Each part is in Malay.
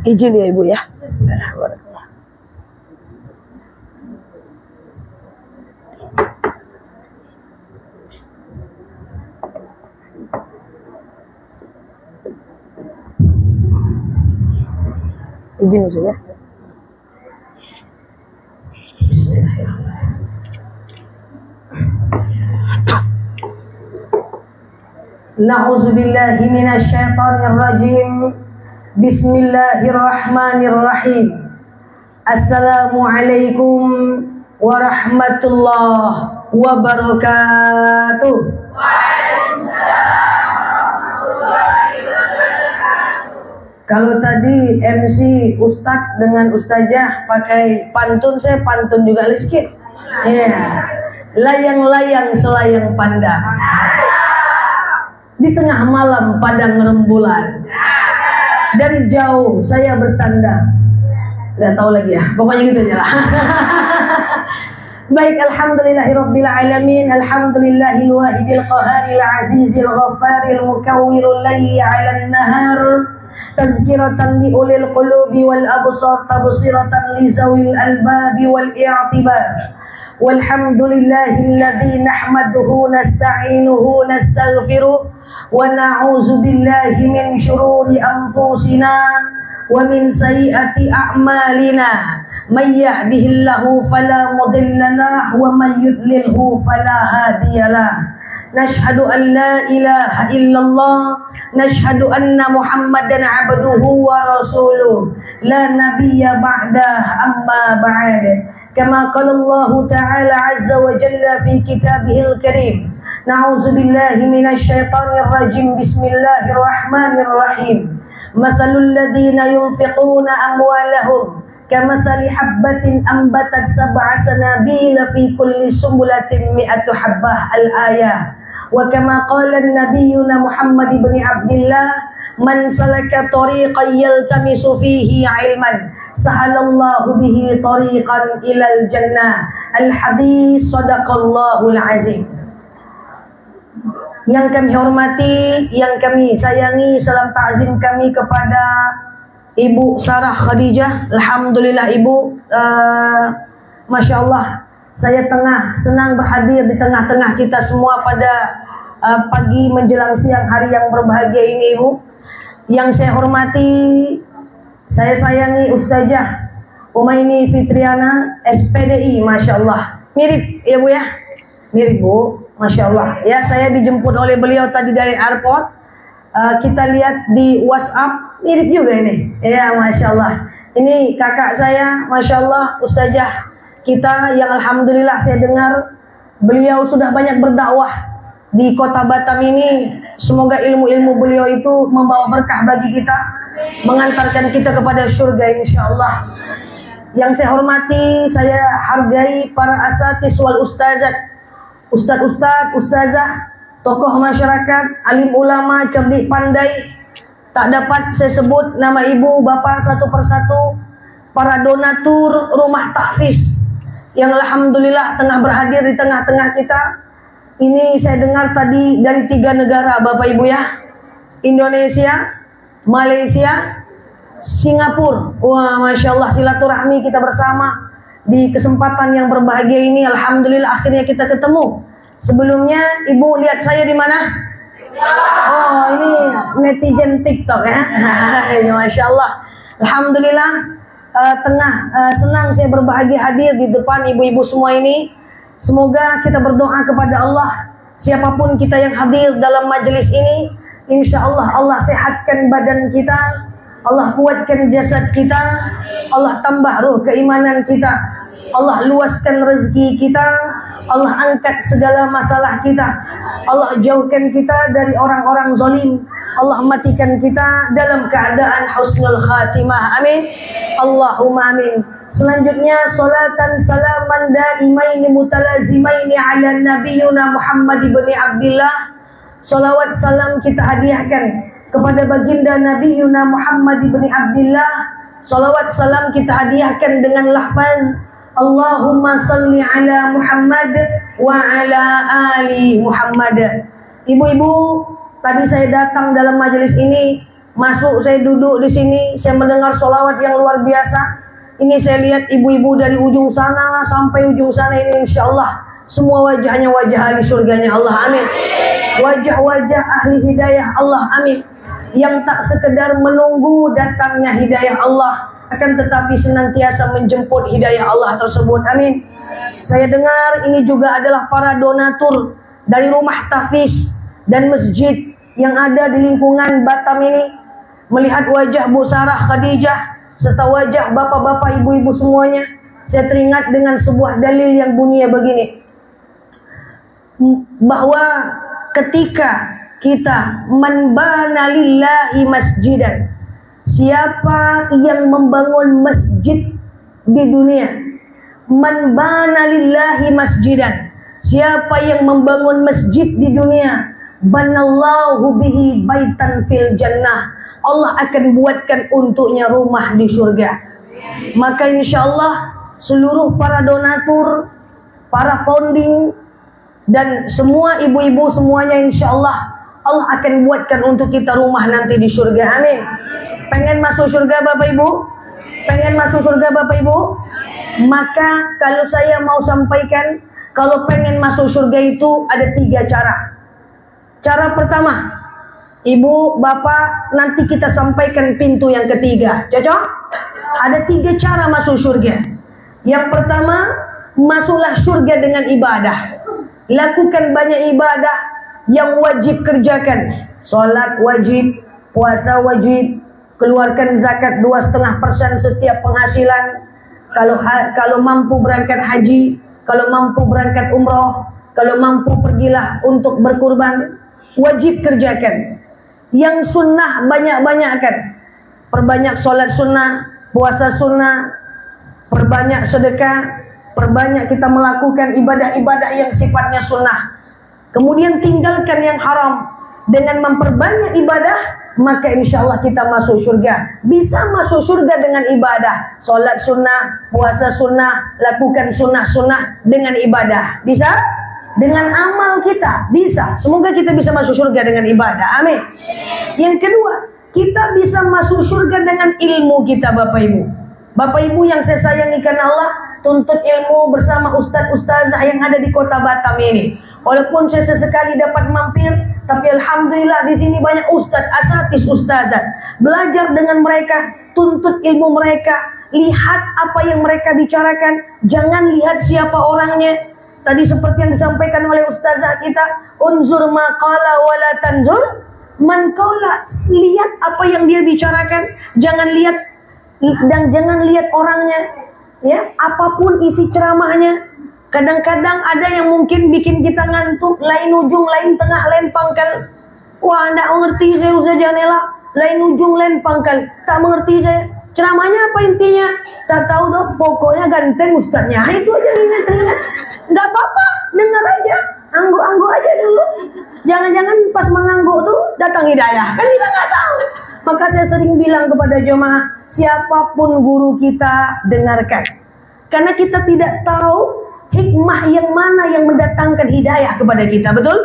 Izin ya Ibu ya. Izin Ustaz ya. Na'udzubillahi minasyaitonir rajim. Bismillahirrahmanirrahim. Assalamualaikum warahmatullahi wabarakatuh. Kalau tadi MC Ustadz dengan Ustazah pakai pantun, saya pantun juga sedikit. Ya, layang-layang selayang pandang. Di tengah malam padang rembulan. Dari jauh saya bertanda. Nggak tahu lagi ya, pokoknya gitu aja lah. Baik, alhamdulillahirabbil alamin, alhamdulillahil wahidil qaharil azizil ghaffaril mukawwirul laili 'alan nahar. Tazkiratan li ulil qulubi wal absar, tabsiratan li zawil albabi wal i'tibar. Walhamdulillahilladzi nahmaduhu nasta'inuhu nastaghfiruh wa na'udzu billahi min syururi anfusina wa min sayyiati a'malina. May yahdihillahu fala mudilla lahu wa may yudlilhu fala hadiyalah. Nashhadu an la ilaha illallah, nashhadu anna Muhammadan abduhu wa rasuluh, la nabiyya ba'dah, amma ba'd. Kama qala Allah ta'ala azza wa jalla fi kitabihil karim. Na'udzu billahi minasyaitonir rajim. Bismillahirrahmanirrahim. Mathalul ladzina yunfiquna amwalahum kamathali habbatin ambatat sab'a sanabila fi kulli sumbulatin mi'atu habbah, al-ayah. Wa kama qala nabiyyuna Muhammad ibn Abdullah, man salaka tariqan yaltamisu fihi ilman sahalallahu bihi tariqan ilal jannah. Al-hadis, sadaqallahul azim. Yang kami hormati, yang kami sayangi, salam ta'zim kami kepada Ibu Sarah Khadijah. Alhamdulillah Ibu, Masya Allah, saya senang berhadir di tengah-tengah kita semua pada pagi menjelang siang hari yang berbahagia ini Ibu. Yang saya hormati, saya sayangi Ustazah Umaini Fitriana SPDI, Masya Allah. Mirip ya Bu ya? Mirip Bu, Masya Allah. Ya, saya dijemput oleh beliau tadi dari airport. Kita lihat di WhatsApp, mirip juga ini. Ya, Masya Allah. Ini kakak saya, Masya Allah, Ustazah kita yang alhamdulillah saya dengar beliau sudah banyak berdakwah di kota Batam ini. Semoga ilmu-ilmu beliau itu membawa berkah bagi kita, mengantarkan kita kepada surga insya Allah. Yang saya hormati, saya hargai para asatiz wal ustazat, ustadz-ustadz, ustazah, tokoh masyarakat, alim ulama, cerdik pandai. Tak dapat saya sebut nama ibu, bapak satu persatu. Para donatur rumah tahfiz yang alhamdulillah tengah berhadir di tengah-tengah kita. Ini saya dengar tadi dari 3 negara Bapak Ibu ya. Indonesia, Malaysia, Singapura. Wah, Masya Allah, silaturahmi kita bersama di kesempatan yang berbahagia ini. Alhamdulillah akhirnya kita ketemu. Sebelumnya Ibu lihat saya di mana? Oh, ini netizen TikTok ya. Masya Allah. Alhamdulillah, senang saya berbahagia hadir di depan ibu-ibu semua ini. Semoga kita berdoa kepada Allah, siapapun kita yang hadir dalam majelis ini, insya Allah Allah sehatkan badan kita, Allah kuatkan jasad kita, Allah tambah ruh keimanan kita, Allah luaskan rezeki kita, Allah angkat segala masalah kita, Allah jauhkan kita dari orang-orang zalim, Allah matikan kita dalam keadaan husnul khatimah. Amin. Allahumma amin. Selanjutnya salatan salaman daimaini mutalazimaini ala nabiyuna Muhammad ibn Abdullah. Salawat salam kita hadiahkan kepada baginda Nabiyuna Muhammad ibn Abdullah. Salawat salam kita hadiahkan dengan lafaz Allahumma salli ala Muhammad wa ala ali Muhammad. Ibu-ibu, tadi saya datang dalam majelis ini Masuk, saya duduk di sini, saya mendengar sholawat yang luar biasa. Ini saya lihat ibu-ibu dari ujung sana sampai ujung sana ini, insya Allah semua wajahnya wajah ahli surganya Allah, amin. Wajah-wajah ahli hidayah Allah, amin. Yang tak sekedar menunggu datangnya hidayah Allah, akan tetapi senantiasa menjemput hidayah Allah tersebut, amin. Saya dengar ini juga adalah para donatur dari rumah tahfiz dan masjid yang ada di lingkungan Batam ini. Melihat wajah Bu Sarah Khadijah serta wajah bapak-bapak, ibu-ibu semuanya, saya teringat dengan sebuah dalil yang bunyinya begini, bahwa ketika kita man bana lillahi masjidan, siapa yang membangun masjid di dunia, man bana lillahi masjidan, siapa yang membangun masjid di dunia, banallahu bihi baitan fil jannah, Allah akan buatkan untuknya rumah di surga. Maka insya Allah seluruh para donatur, para founding, dan semua ibu-ibu semuanya, insya Allah Allah akan buatkan untuk kita rumah nanti di surga, amin. Pengen masuk surga Bapak Ibu? Pengen masuk surga Bapak Ibu? Maka kalau saya mau sampaikan, kalau pengen masuk surga itu ada 3 cara. Cara pertama, Ibu, Bapak, nanti kita sampaikan pintu yang ketiga. Cocok? Ada 3 cara masuk surga. Yang pertama, masuklah surga dengan ibadah. Lakukan banyak ibadah yang wajib kerjakan. Salat wajib, puasa wajib, keluarkan zakat 2,5% setiap penghasilan. Kalau mampu berangkat haji, kalau mampu berangkat umroh, kalau mampu pergilah untuk berkurban, wajib kerjakan. Yang sunnah banyak-banyakkan. Perbanyak sholat sunnah, puasa sunnah, perbanyak sedekah, perbanyak kita melakukan ibadah-ibadah yang sifatnya sunnah. Kemudian tinggalkan yang haram. Dengan memperbanyak ibadah, maka insya Allah kita masuk surga. Bisa masuk surga dengan ibadah. Sholat sunnah, puasa sunnah, lakukan sunnah-sunnah dengan ibadah. Bisa? Dengan amal kita bisa. Semoga kita bisa masuk surga dengan ibadah, amin. Yang kedua, kita bisa masuk surga dengan ilmu kita Bapak Ibu. Bapak Ibu yang saya sayangi karena Allah, tuntut ilmu bersama ustaz-ustazah yang ada di kota Batam ini. Walaupun saya sesekali dapat mampir, tapi alhamdulillah di sini banyak ustaz, asatis, ustazah. Belajar dengan mereka, tuntut ilmu mereka, lihat apa yang mereka bicarakan, jangan lihat siapa orangnya. Tadi seperti yang disampaikan oleh ustazah kita, unzur ma qala wala tanzur man qala. Lihat apa yang dia bicarakan, jangan lihat dan jangan lihat orangnya. Ya, apapun isi ceramahnya. Kadang-kadang ada yang mungkin bikin kita ngantuk, lain ujung, lain tengah, lain pangkal. Wah, enggak mengerti saya Ustaz Janela. Lain ujung, lain pangkal. Tak mengerti saya. Ceramahnya apa intinya? Tak tahu dong, pokoknya ganteng ustaznya. Itu aja ingat-ingat. Nggak apa-apa, dengar aja, angguk-angguk aja dulu. Jangan-jangan pas mengangguk tuh datang hidayah, kan kita nggak tahu. Maka saya sering bilang kepada jemaah, siapapun guru kita, dengarkan. Karena kita tidak tahu hikmah yang mana yang mendatangkan hidayah kepada kita, betul?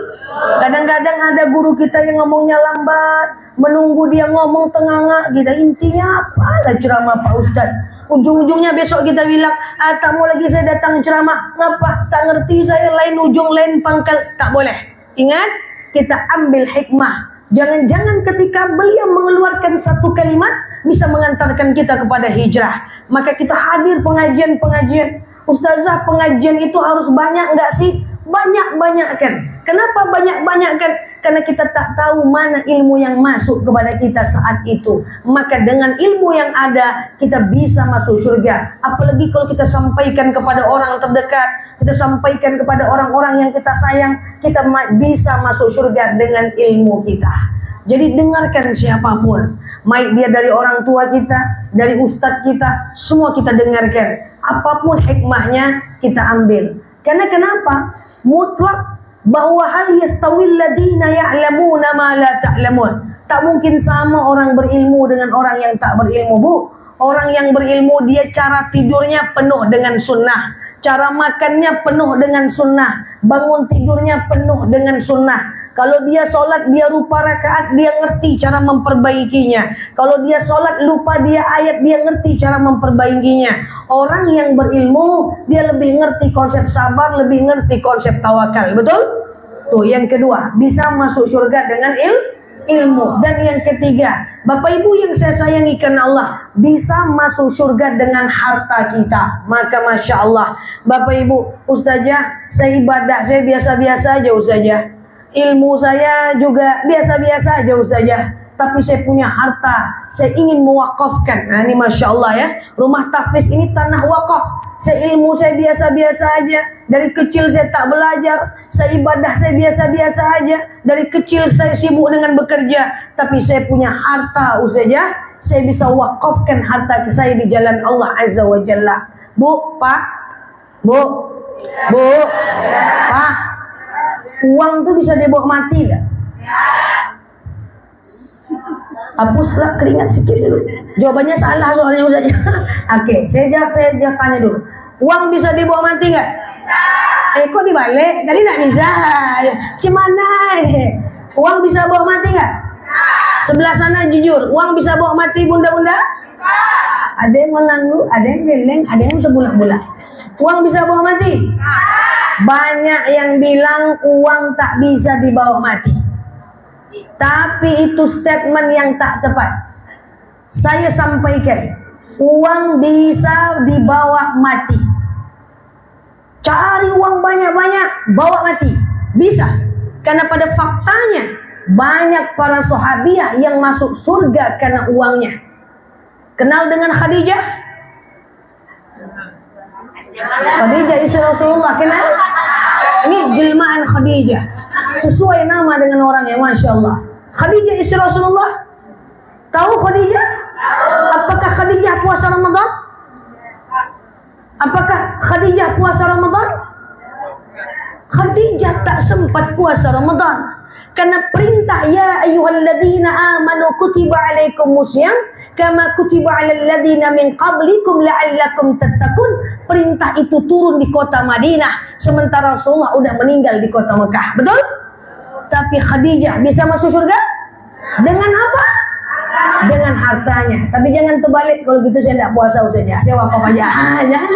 Kadang-kadang ada guru kita yang ngomongnya lambat, menunggu dia ngomong tengah-tengah, kita intinya apa lah ceramah Pak Ustadz. Ujung-ujungnya besok kita bilang, tak mau lagi saya datang ceramah. Ngapa? Tak ngerti saya, lain ujung, lain pangkal. Tak boleh. Ingat, kita ambil hikmah. Jangan-jangan ketika beliau mengeluarkan satu kalimat, bisa mengantarkan kita kepada hijrah. Maka kita hadir pengajian-pengajian. Ustazah, pengajian itu harus banyak nggak sih? Banyak-banyakkan. Kenapa banyak-banyakkan? Karena kita tak tahu mana ilmu yang masuk kepada kita saat itu. Maka dengan ilmu yang ada, kita bisa masuk surga. Apalagi kalau kita sampaikan kepada orang terdekat, kita sampaikan kepada orang-orang yang kita sayang, kita bisa masuk surga dengan ilmu kita. Jadi dengarkan siapapun, baik dia dari orang tua kita, dari ustadz kita, semua kita dengarkan. Apapun hikmahnya, kita ambil. Karena kenapa? Mutlak bahwa hal yastawil ladina ya'lamuna ma la ta'lamun. Tak mungkin sama orang berilmu dengan orang yang tak berilmu, Bu. Orang yang berilmu, dia cara tidurnya penuh dengan sunnah, cara makannya penuh dengan sunnah, bangun tidurnya penuh dengan sunnah, Kalau dia sholat, dia lupa rakaat, dia ngerti cara memperbaikinya. Kalau dia sholat, lupa dia ayat, dia ngerti cara memperbaikinya. Orang yang berilmu, dia lebih ngerti konsep sabar, lebih ngerti konsep tawakal. Betul? Tuh, yang kedua, bisa masuk surga dengan ilmu. Dan yang ketiga, Bapak Ibu yang saya sayangi karena Allah, bisa masuk surga dengan harta kita. Maka Masya Allah, Bapak Ibu, Ustazah, saya ibadah, saya biasa-biasa aja Ustazah. Ilmu saya juga biasa-biasa aja Ustazah. Tapi saya punya harta, saya ingin mewakafkan. Nah ini Masya Allah ya, rumah tahfiz ini tanah wakaf. Ilmu saya biasa-biasa aja. Dari kecil saya tak belajar. Saya ibadah saya biasa-biasa aja. Dari kecil saya sibuk dengan bekerja. Tapi saya punya harta Ustazah. Saya bisa wakafkan harta saya di jalan Allah Azza wa Jalla. Bu, Pak, Bu, Pak, uang tuh bisa dibawa mati gak? Hapuslah keringat sikit dulu. Jawabannya salah soalnya Ustazah. Oke, saya jawab tanya dulu. Uang bisa dibawa mati nggak? Bisa. Kok dibalik? Tadi nggak bisa. Gimana? Uang bisa bawa mati nggak? Sebelah sana jujur. Uang bisa bawa mati bunda-bunda? Bisa. Ada yang mengganggu, ada yang geleng, ada yang terbulat-bulat. Uang bisa bawa mati? Bisa. Banyak yang bilang uang tak bisa dibawa mati. Tapi itu statement yang tak tepat. Saya sampaikan, uang bisa dibawa mati. Cari uang banyak-banyak, bawa mati. Bisa. Karena pada faktanya, banyak para sahabiah yang masuk surga karena uangnya. Kenal dengan Khadijah? Khadijah istri Rasulullah, kenal? Ini jelmaan Khadijah. Sesuai nama dengan orangnya, Masya Allah. Khadijah istri Rasulullah. Tahu Khadijah? Apakah Khadijah puasa Ramadan? Apakah Khadijah puasa Ramadan? Khadijah tak sempat puasa Ramadan. Karena perintah, ya ayyuhalladzina amanu kutiba alaikumusiyam kama kutiba alal ladzina min qablikum la'allakum tattaqun. Perintah itu turun di kota Madinah, sementara Rasulullah udah meninggal di kota Mekah. Betul? Tapi Khadijah bisa masuk surga dengan apa? Dengan hartanya. Tapi jangan terbalik, kalau gitu saya tidak puasa Ustazah, saya wakaf aja. Jangan.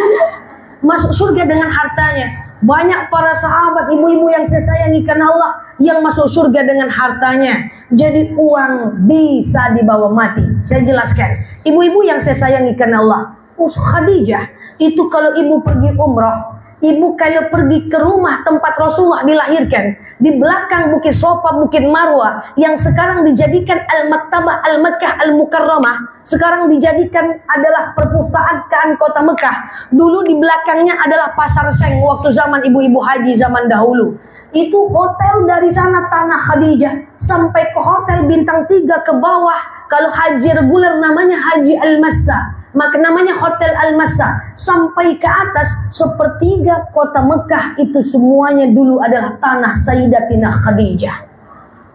Masuk surga dengan hartanya. Banyak para sahabat, ibu-ibu yang saya sayangi karena Allah, yang masuk surga dengan hartanya. Jadi uang bisa dibawa mati. Saya jelaskan, ibu-ibu yang saya sayangi karena Allah, Khadijah itu kalau ibu pergi umrah, ibu kalau pergi ke rumah tempat Rasulullah dilahirkan, di belakang Bukit Sofa, Bukit Marwah, yang sekarang dijadikan Al-Maktabah Al-Makkah Al-Mukarramah, sekarang dijadikan adalah perpustakaan kota Mekah. Dulu di belakangnya adalah Pasar Seng waktu zaman ibu-ibu haji zaman dahulu. Itu hotel dari sana Tanah Khadijah sampai ke hotel bintang 3 ke bawah. Kalau haji reguler namanya Haji Al-Massa, maka namanya Hotel Al-Massa. Sampai ke atas sepertiga kota Mekah itu semuanya dulu adalah tanah Sayyidatina Khadijah.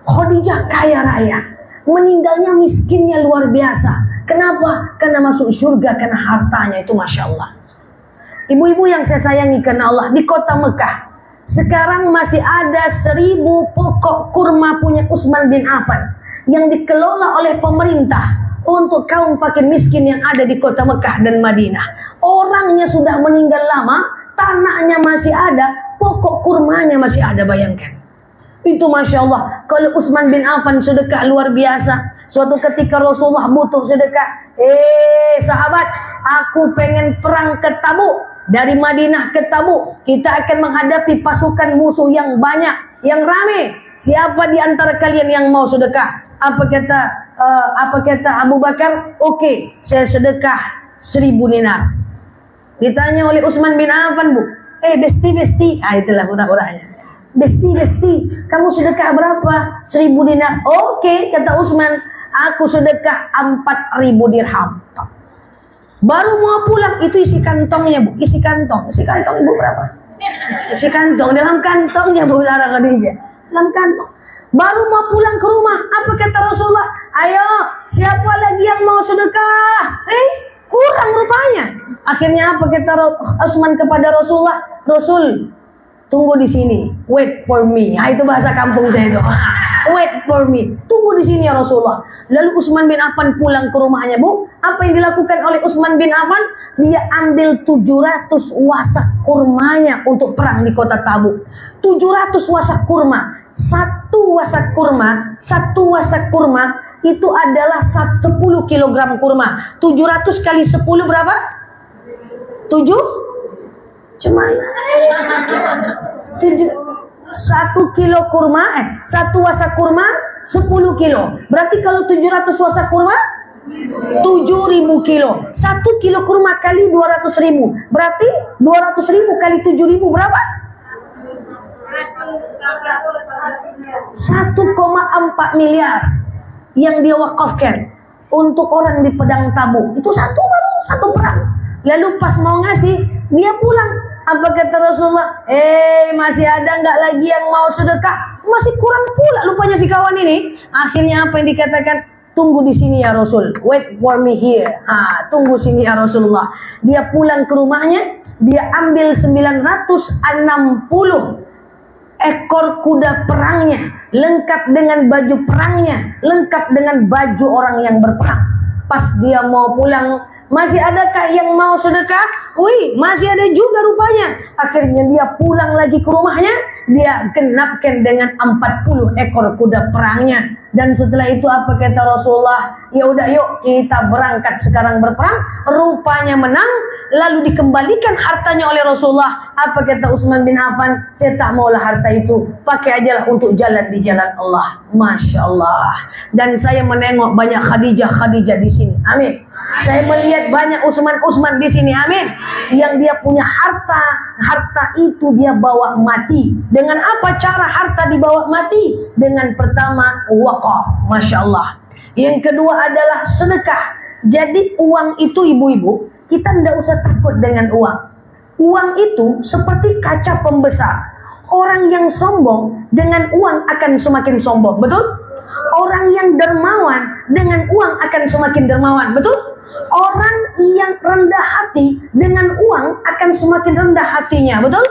Khadijah kaya raya, meninggalnya miskinnya luar biasa. Kenapa? Karena masuk surga karena hartanya itu, Masya Allah. Ibu-ibu yang saya sayangi karena Allah, di kota Mekah sekarang masih ada 1000 pokok kurma punya Utsman bin Affan yang dikelola oleh pemerintah untuk kaum fakir miskin yang ada di kota Mekah dan Madinah. Orangnya sudah meninggal lama, tanahnya masih ada, pokok kurmanya masih ada, bayangkan. Itu Masya Allah. Kalau Utsman bin Affan sedekah luar biasa. Suatu ketika Rasulullah butuh sedekah. Sahabat, aku pengen perang ke Tabuk. Dari Madinah ke Tabuk, kita akan menghadapi pasukan musuh yang banyak, yang ramai. Siapa di antara kalian yang mau sedekah? Apa kata Abu Bakar? Oke, saya sedekah 1000 dinar. Ditanya oleh Utsman bin Affan, Bu, besti, itulah udah-udahnya. Besti, kamu sedekah berapa? 1000 dinar. Oke, kata Utsman, aku sedekah 4000 dirham. Baru mau pulang, itu isi kantongnya, Bu. Isi kantong Ibu berapa? Isi kantong, dalam kantongnya Bu Sarah Khadijah. Dalam kantong. Baru mau pulang ke rumah, apa kata Rasulullah? Ayo, siapa lagi yang mau sedekah? Kurang rupanya. Akhirnya apa kata Utsman kepada Rasulullah? Rasul, tunggu di sini, wait for me. Nah, itu bahasa kampung saya itu. Wait for me, tunggu di sini ya Rasulullah. Lalu Utsman bin Affan pulang ke rumahnya, Bu. Apa yang dilakukan oleh Utsman bin Affan? Dia ambil 700 wasak kurmanya untuk perang di kota Tabuk. 700 wasak kurma. Satu wasak kurma itu adalah 10 kilogram kurma. 700 kali 10 berapa? 7? Cemana? 1 kilo kurma, 1 wasak kurma 10 kilo. Berarti kalau 700 wasak kurma 7.000 kilo. 1 kilo kurma kali 200.000. Berarti 200.000 kali 7.000 berapa? 1,4 miliar yang dia wakafkan untuk orang di Pedang Tabuk. Itu satu perang. Lalu pas mau ngasih, dia pulang. Apa kata Rasulullah? Masih ada nggak lagi yang mau sedekah? Masih kurang pula lupanya si kawan ini. Akhirnya apa yang dikatakan? Tunggu di sini ya Rasul. Wait for me here. Tunggu sini ya Rasulullah. Dia pulang ke rumahnya. Dia ambil 960 ekor kuda perangnya, lengkap dengan baju perangnya, lengkap dengan baju orang yang berperang. Pas dia mau pulang, masih adakah yang mau sedekah? Wih, masih ada juga rupanya. Akhirnya dia pulang lagi ke rumahnya. Dia genapkan dengan 40 ekor kuda perangnya. Dan setelah itu apa kata Rasulullah? Ya udah yuk kita berangkat sekarang berperang. Rupanya menang. Lalu dikembalikan hartanya oleh Rasulullah. Apa kata Utsman bin Affan? Saya tak maulah harta itu. Pakai aja lah untuk jalan di jalan Allah. Masya Allah. Dan saya menengok banyak Khadijah di sini. Amin. Saya melihat banyak Utsman di sini. Amin. Yang dia punya harta itu dia bawa mati. Dengan apa cara harta dibawa mati? Dengan pertama wakaf. Masya Allah. Yang kedua adalah sedekah. Jadi uang itu ibu-ibu, kita tidak usah takut dengan uang. Uang itu seperti kaca pembesar. Orang yang sombong dengan uang akan semakin sombong. Betul? Orang yang dermawan dengan uang akan semakin dermawan. Betul? Orang yang rendah hati dengan uang akan semakin rendah hatinya. Betul?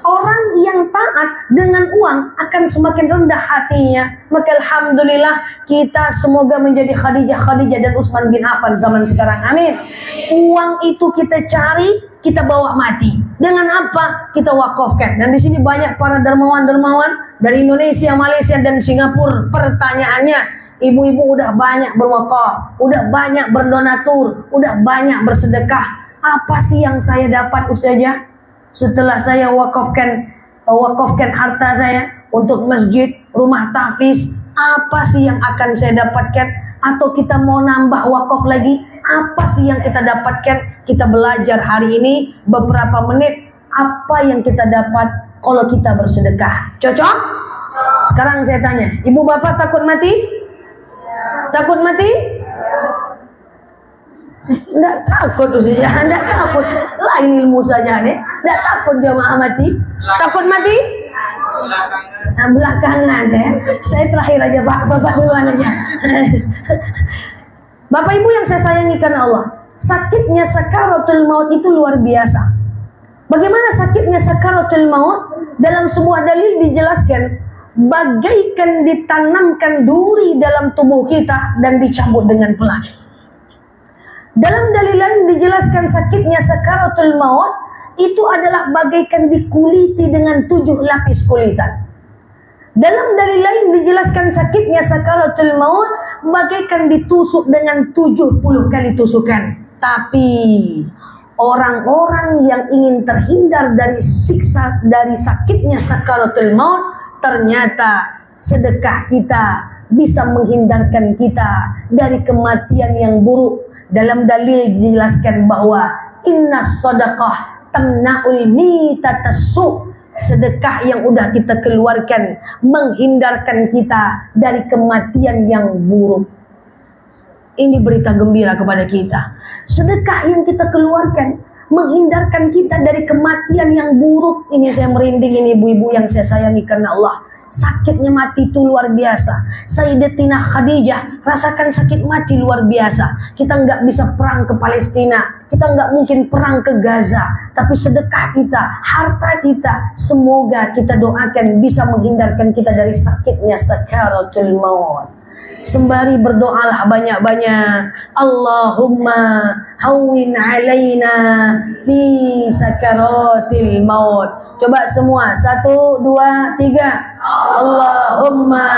Orang yang taat dengan uang akan semakin rendah hatinya. Maka alhamdulillah kita semoga menjadi Khadijah dan Utsman bin Affan zaman sekarang. Amin. Uang itu kita cari, kita bawa mati. Dengan apa? Kita wakafkan. Dan di sini banyak para dermawan-dermawan dari Indonesia, Malaysia dan Singapura. Pertanyaannya, ibu-ibu udah banyak berwakaf, udah banyak berdonatur, udah banyak bersedekah. Apa sih yang saya dapat Ustazah? Setelah saya wakafkan harta saya untuk masjid, rumah tahfiz, apa sih yang akan saya dapatkan? Atau kita mau nambah wakaf lagi? Apa sih yang kita dapatkan? Kita belajar hari ini beberapa menit. Apa yang kita dapat kalau kita bersedekah? Cocok? Sekarang saya tanya, ibu bapak takut mati? Takut mati? Tidak takut Ustazah, tidak takut. Lain ilmu saja nih. Tidak takut jamaah mati. Takut mati? Belakangan ya. Saya terakhir aja Pak, bapak duluan aja. Bapak ibu yang saya sayangi karena Allah, sakitnya sakaratul maut itu luar biasa. Bagaimana sakitnya sakaratul maut? Dalam sebuah dalil dijelaskan, bagaikan ditanamkan duri dalam tubuh kita dan dicabut dengan pelan. Dalam dalil lain dijelaskan sakitnya sakaratul maut itu adalah bagaikan dikuliti dengan 7 lapis kulitan. Dalam dalil lain dijelaskan sakitnya sakaratul maut bagaikan ditusuk dengan 70 kali tusukan. Tapi orang-orang yang ingin terhindar dari siksa, dari sakitnya sakaratul maut, ternyata sedekah kita bisa menghindarkan kita dari kematian yang buruk. Dalam dalil dijelaskan bahwa inna sadaqah tamna'ul mitatasu. Sedekah yang udah kita keluarkan menghindarkan kita dari kematian yang buruk. Ini berita gembira kepada kita. Sedekah yang kita keluarkan menghindarkan kita dari kematian yang buruk. Ini saya merinding, ini ibu-ibu yang saya sayangi karena Allah. sakitnya mati itu luar biasa. Sayyidatina Khadijah rasakan sakit mati luar biasa. Kita nggak bisa perang ke Palestina, kita nggak mungkin perang ke Gaza, tapi sedekah kita, harta kita, semoga kita doakan bisa menghindarkan kita dari sakitnya sakaratul maut. Sembari berdoalah banyak-banyak. Allahumma hawwin alaina fi sakaratil maut. Coba semua, 1, 2, 3. Allahumma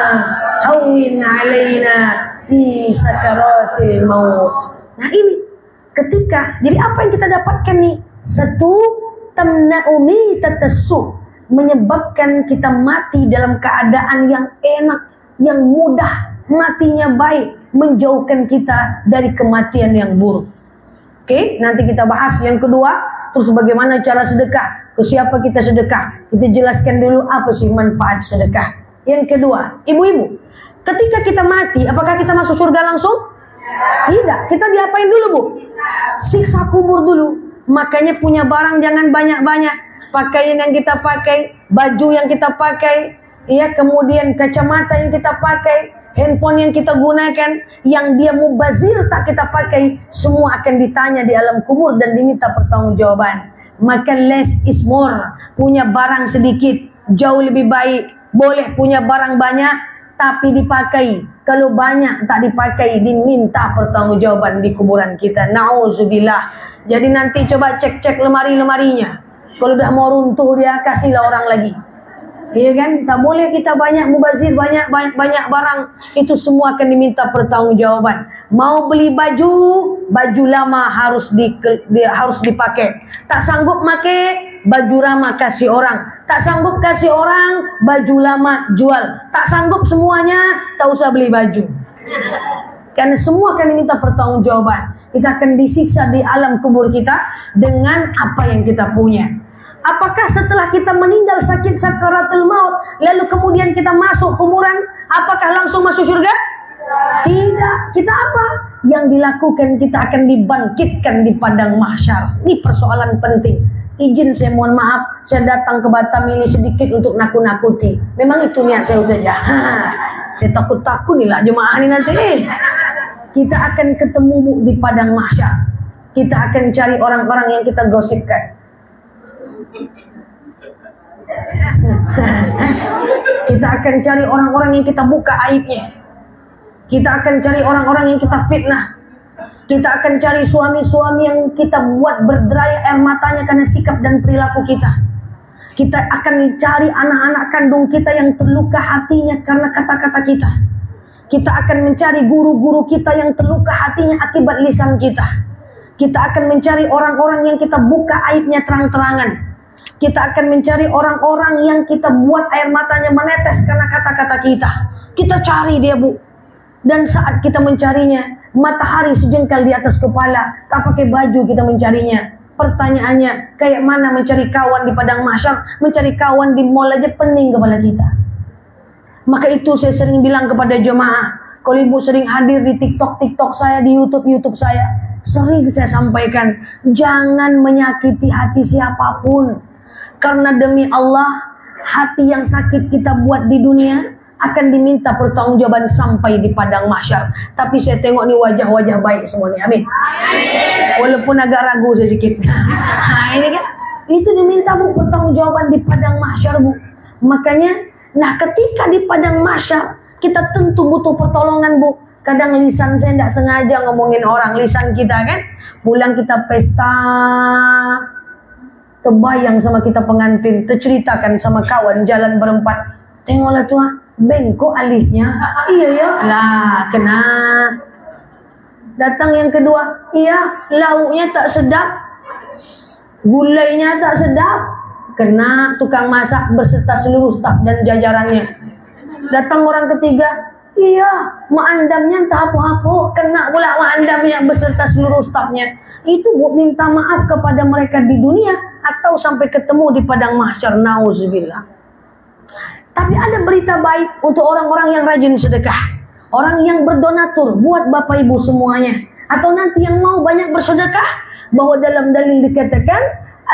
hawwin alaina fi sakaratil maut. Nah ini ketika, jadi apa yang kita dapatkan nih? 1, tamna'u mitatassu, menyebabkan kita mati dalam keadaan yang enak, yang mudah, matinya baik, menjauhkan kita dari kematian yang buruk. Oke, nanti kita bahas yang kedua. Terus bagaimana cara sedekah? Ke siapa kita sedekah? Kita jelaskan dulu apa sih manfaat sedekah. Yang kedua, ibu-ibu, ketika kita mati, apakah kita masuk surga langsung? Tidak. Kita diapain dulu, Bu? Siksa kubur dulu. Makanya punya barang jangan banyak-banyak. Pakaian yang kita pakai, baju yang kita pakai, ya, kemudian kacamata yang kita pakai, handphone yang kita gunakan, yang dia mubazir tak kita pakai, semua akan ditanya di alam kubur dan diminta pertanggungjawaban. Maka less is more. Punya barang sedikit jauh lebih baik. Boleh punya barang banyak tapi dipakai. Kalau banyak tak dipakai, diminta pertanggungjawaban di kuburan kita. Nauzubillah. Jadi nanti coba cek-cek lemari-lemarinya. Kalau udah mau runtuh dia kasihlah orang lagi. Iya kan? Tak boleh kita banyak mubazir, banyak barang. Itu semua akan diminta pertanggungjawaban. Mau beli baju, baju lama harus dipakai. Tak sanggup pakai, baju lama kasih orang. Tak sanggup kasih orang, baju lama jual. Tak sanggup semuanya, tak usah beli baju. Karena semua akan diminta pertanggungjawaban. Kita akan disiksa di alam kubur kita dengan apa yang kita punya. Apakah setelah kita meninggal sakit sakaratul maut, lalu kemudian kita masuk kuburan, apakah langsung masuk surga? Tidak. Kita apa? Yang dilakukan, kita akan dibangkitkan di padang mahsyar. Ini persoalan penting. Izin saya mohon maaf, saya datang ke Batam ini sedikit untuk nakut-nakuti. Memang itu niat saya saja. Saya takut-takut nih lah jemaah ini nanti. Kita akan ketemu Bu di padang mahsyar. Kita akan cari orang-orang yang kita gosipkan. Kita akan cari orang-orang yang kita buka aibnya. Kita akan cari orang-orang yang kita fitnah. Kita akan cari suami-suami yang kita buat berderai air matanya karena sikap dan perilaku kita. Kita akan cari anak-anak kandung kita yang terluka hatinya karena kata-kata kita. Kita akan mencari guru-guru kita yang terluka hatinya akibat lisan kita. Kita akan mencari orang-orang yang kita buka aibnya terang-terangan. Kita akan mencari orang-orang yang kita buat air matanya menetes karena kata-kata kita. Kita cari dia, Bu. Dan saat kita mencarinya, matahari sejengkal di atas kepala, tak pakai baju kita mencarinya. Pertanyaannya, kayak mana mencari kawan di padang mahsyar? Mencari kawan di mall aja pening kepala kita. Maka itu saya sering bilang kepada jemaah, kalau ibu sering hadir di TikTok saya, di YouTube saya, sering saya sampaikan, jangan menyakiti hati siapapun. Karena demi Allah, hati yang sakit kita buat di dunia akan diminta pertanggungjawaban sampai di padang mahsyar. Tapi saya tengok nih wajah-wajah baik semua nih, amin. Walaupun agak ragu sedikit. Nah, ini kan, itu diminta Bu pertanggungjawaban di padang mahsyar, Bu. Makanya, nah ketika di padang mahsyar kita tentu butuh pertolongan, Bu. Kadang lisan saya tidak sengaja ngomongin orang, lisan kita kan, pulang kita pesta, terbayang sama kita pengantin, terceritakan sama kawan jalan berempat, tengoklah tuh, bengkok alisnya, iya ya, lah kena. Datang yang kedua, iya lauknya tak sedap, gulainya tak sedap, kena tukang masak berserta seluruh staf dan jajarannya. Datang orang ketiga, iya mak andamnya tak apa-apa, kena pula mak andamnya beserta seluruh stafnya. Itu Bu minta maaf kepada mereka di dunia atau sampai ketemu di padang mahsyar, nauzubillah. Tapi ada berita baik untuk orang-orang yang rajin sedekah, orang yang berdonatur buat Bapak Ibu semuanya, atau nanti yang mau banyak bersedekah, bahwa dalam dalil dikatakan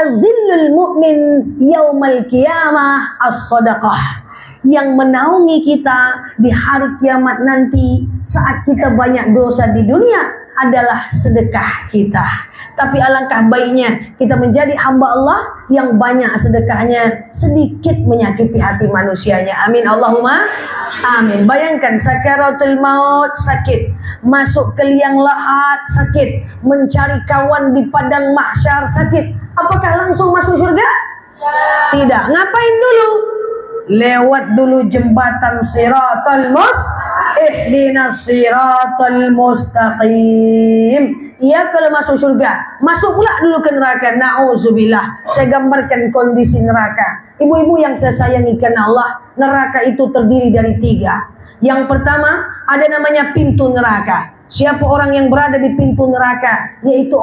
azillul mu'min yaumal qiyamah as-sadaqah. yang menaungi kita di hari kiamat nanti saat kita banyak dosa di dunia adalah sedekah kita. Tapi alangkah baiknya kita menjadi hamba Allah yang banyak sedekahnya, sedikit menyakiti hati manusianya. Amin Allahumma amin. Bayangkan sakaratul maut sakit, masuk ke liang lahat sakit, mencari kawan di padang mahsyar sakit. Apakah langsung masuk surga? Tidak. Ngapain dulu? Lewat dulu jembatan siratal ihdinas siratal mustaqim. Iya, kalau masuk surga, masuk pula dulu ke neraka. Na'udzubillah. Saya gambarkan kondisi neraka. Ibu-ibu yang saya sayangi karena Allah, neraka itu terdiri dari 3. Yang pertama, ada namanya pintu neraka. Siapa orang yang berada di pintu neraka? Yaitu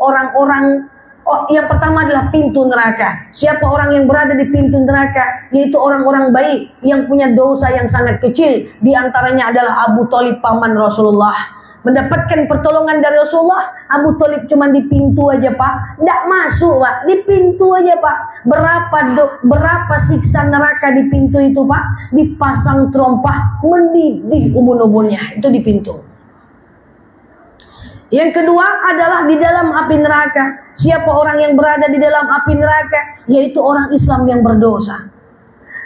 orang-orang. Yang pertama adalah pintu neraka. Siapa orang yang berada di pintu neraka? Yaitu orang-orang baik yang punya dosa yang sangat kecil. Di antaranya adalah Abu Thalib, paman Rasulullah. Mendapatkan pertolongan dari Rasulullah, Abu Thalib cuma di pintu aja Pak, tidak masuk Pak, di pintu aja Pak. Berapa siksa neraka di pintu itu Pak? Dipasang terompah, mendidih ubun-ubunnya, itu di pintu. Yang kedua adalah di dalam api neraka. Siapa orang yang berada di dalam api neraka? Yaitu orang Islam yang berdosa.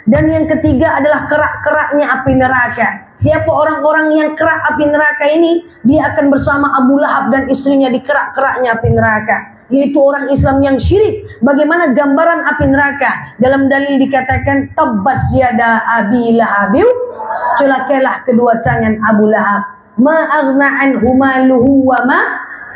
Dan yang ketiga adalah kerak-keraknya api neraka. Siapa orang-orang yang kerak api neraka ini? Dia akan bersama Abu Lahab dan istrinya di kerak-keraknya api neraka. Yaitu orang Islam yang syirik. Bagaimana gambaran api neraka? Dalam dalil dikatakan tabbas yada abi lahabiu, celakalah kedua tangan Abu Lahab. Ma aghna anhu maluhu wa ma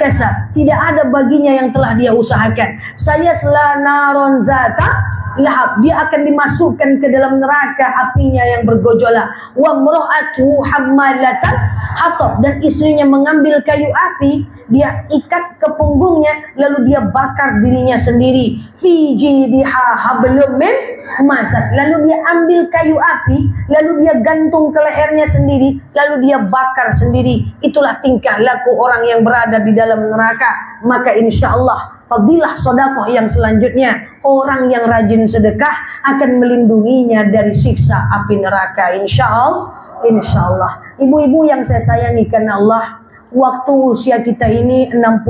kasab. Tidak ada baginya yang telah dia usahakan. Saya selanaron zata lahab, dia akan dimasukkan ke dalam neraka apinya yang bergojolak. Wa mra'atuhu hammalatan hatab, dan istrinya mengambil kayu api, dia ikat ke punggungnya lalu dia bakar dirinya sendiri. Fi jidha hablum min masad, lalu dia ambil kayu api lalu dia gantung ke lehernya sendiri lalu dia bakar sendiri. Itulah tingkah laku orang yang berada di dalam neraka. Maka insyaallah fadilah sedekah yang selanjutnya, orang yang rajin sedekah akan melindunginya dari siksa api neraka. Insyaallah. Ibu-ibu yang saya sayangi karena Allah, waktu usia kita ini 65,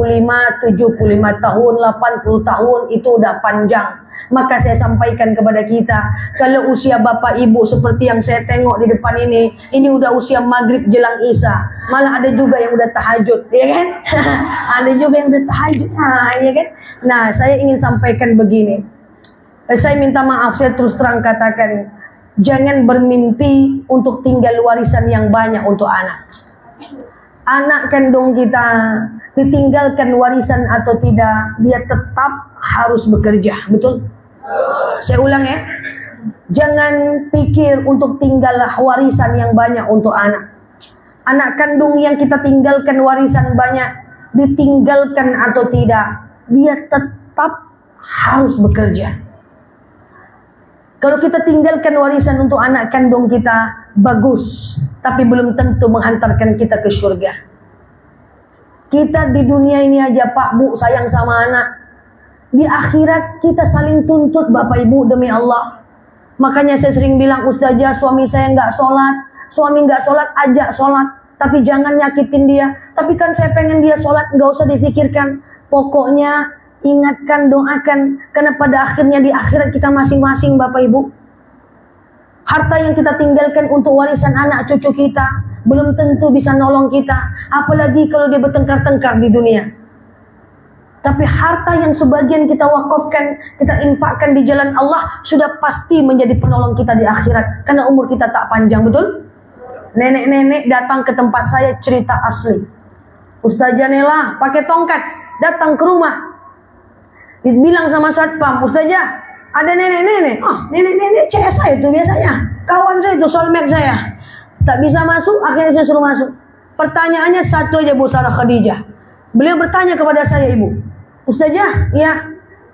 75 tahun, 80 tahun itu udah panjang. Maka saya sampaikan kepada kita, kalau usia bapak ibu seperti yang saya tengok di depan ini udah usia maghrib jelang isya. Malah ada juga yang udah tahajud, ya kan? Ada juga yang udah tahajud, ya kan? Nah, saya ingin sampaikan begini. Saya minta maaf, saya terus terang katakan, jangan bermimpi untuk tinggal warisan yang banyak untuk anak. Anak kandung kita ditinggalkan warisan atau tidak, dia tetap harus bekerja, betul? Saya ulang ya, jangan pikir untuk tinggallah warisan yang banyak untuk anak. Anak kandung yang kita tinggalkan warisan banyak, ditinggalkan atau tidak, dia tetap harus bekerja. Kalau kita tinggalkan warisan untuk anak kandung kita, bagus, tapi belum tentu menghantarkan kita ke surga. Kita di dunia ini aja Pak Bu sayang sama anak. Di akhirat kita saling tuntut Bapak Ibu demi Allah. Makanya saya sering bilang, Ustazah suami saya nggak sholat. Suami nggak sholat, ajak sholat. Tapi jangan nyakitin dia. Tapi kan saya pengen dia sholat, nggak usah difikirkan. Pokoknya ingatkan, doakan. Karena pada akhirnya di akhirat kita masing-masing Bapak Ibu. Harta yang kita tinggalkan untuk warisan anak cucu kita belum tentu bisa nolong kita. Apalagi kalau dia bertengkar-tengkar di dunia. Tapi harta yang sebagian kita wakafkan, kita infakkan di jalan Allah, sudah pasti menjadi penolong kita di akhirat. Karena umur kita tak panjang, betul? Nenek-nenek datang ke tempat saya cerita asli. Ustazah Nela pakai tongkat datang ke rumah. Dibilang sama satpam, Ustazah ada nenek-nenek. Oh, nenek-nenek CS saya itu biasanya. Kawan saya itu, soulmate saya. Tak bisa masuk, akhirnya saya suruh masuk. Pertanyaannya satu aja Bu Sarah Khadijah. Beliau bertanya kepada saya, Ibu, Ustazah, ya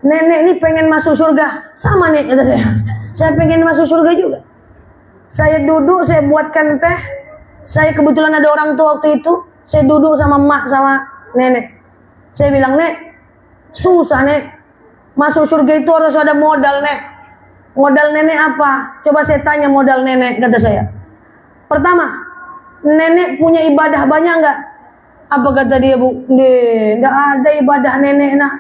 nenek ini pengen masuk surga. Sama nih, kata saya. Saya pengen masuk surga juga. Saya duduk, saya buatkan teh. Saya kebetulan ada orang tua waktu itu. Saya duduk sama emak sama nenek. Saya bilang, Nek, susah Nek. Masuk surga itu harus ada modal Nek. modal nenek apa? Coba saya tanya modal nenek, kata saya. Pertama, nenek punya ibadah banyak enggak? Apa kata dia, Bu? Enggak ada ibadah nenek nak.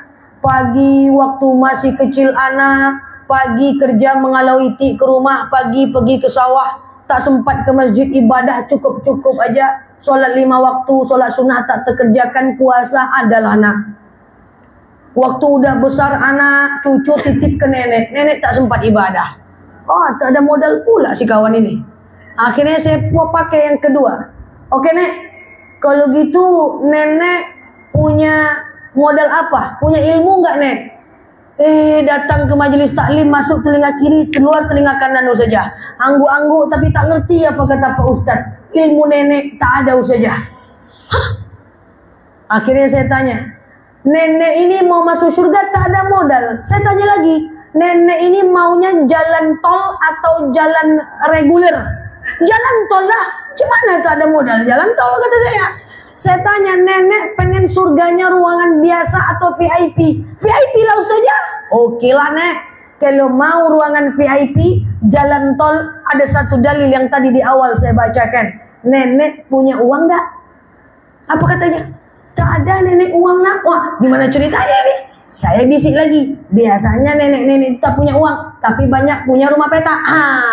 Pagi waktu masih kecil anak, pagi kerja mengalau itik ke rumah, pagi pergi ke sawah, tak sempat ke masjid, ibadah cukup-cukup aja. Solat 5 waktu, solat sunnah tak terkerjakan, puasa adalah anak. Waktu udah besar anak, cucu titip ke nenek, nenek tak sempat ibadah. Oh, tak ada modal pula si kawan ini. Akhirnya saya pakai yang kedua. Oke nek, kalau gitu nenek punya modal apa? Punya ilmu enggak nek? Datang ke majelis taklim, masuk telinga kiri, keluar telinga kanan saja. Angguk-angguk tapi tak ngerti apa kata Pak Ustaz. Ilmu nenek tak ada saja. Hah? Akhirnya saya tanya, nenek ini mau masuk surga tak ada modal. Saya tanya lagi, nenek ini maunya jalan tol atau jalan reguler? Jalan tol lah. Gimana tak ada modal? Jalan tol kata saya. Saya tanya, nenek pengen surganya ruangan biasa atau VIP? VIP lah Ustazah. Oke lah nek, kalau mau ruangan VIP, jalan tol, ada satu dalil yang tadi di awal saya bacakan. Nenek punya uang enggak? Apa katanya? Tak ada nenek uang nak. Wah, gimana ceritanya nih? Saya bisik lagi. Biasanya nenek-nenek tak punya uang, tapi banyak punya rumah petak.